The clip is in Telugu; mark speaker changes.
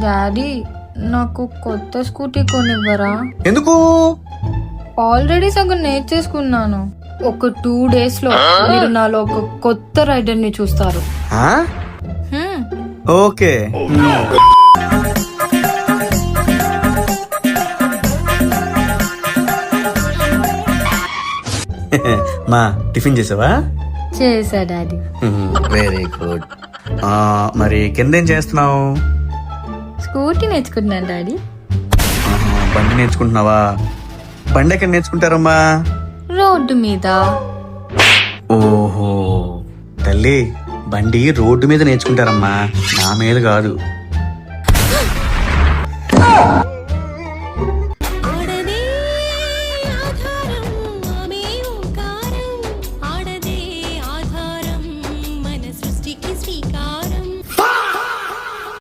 Speaker 1: డాడీ నాకు కొత్త స్కూటీ కొనివ్వరా?
Speaker 2: ఎందుకు?
Speaker 1: ఆల్రెడీ సగం నేర్చేసుకున్నాను. ఒక 2 days లో మీరు నాలో ఒక కొత్త రైడర్ ని చూస్తారు.
Speaker 2: ఆ? ఓకే. మా టిఫిన్ చేసావా?
Speaker 1: చేసా డాడీ.
Speaker 2: Very good. మరి కిందేం చేస్తున్నావు?
Speaker 1: స్కూటీ నేర్చుకుంటున్నాను డాడీ.
Speaker 2: బండి నేర్చుకుంటున్నావా? బండి ఎక్కడ నేర్చుకుంటారమ్మా?
Speaker 1: రోడ్డు మీద.
Speaker 2: ఓహో తల్లి, బండి రోడ్డు మీద నేర్చుకుంటారమ్మా, నా మీద కాదు.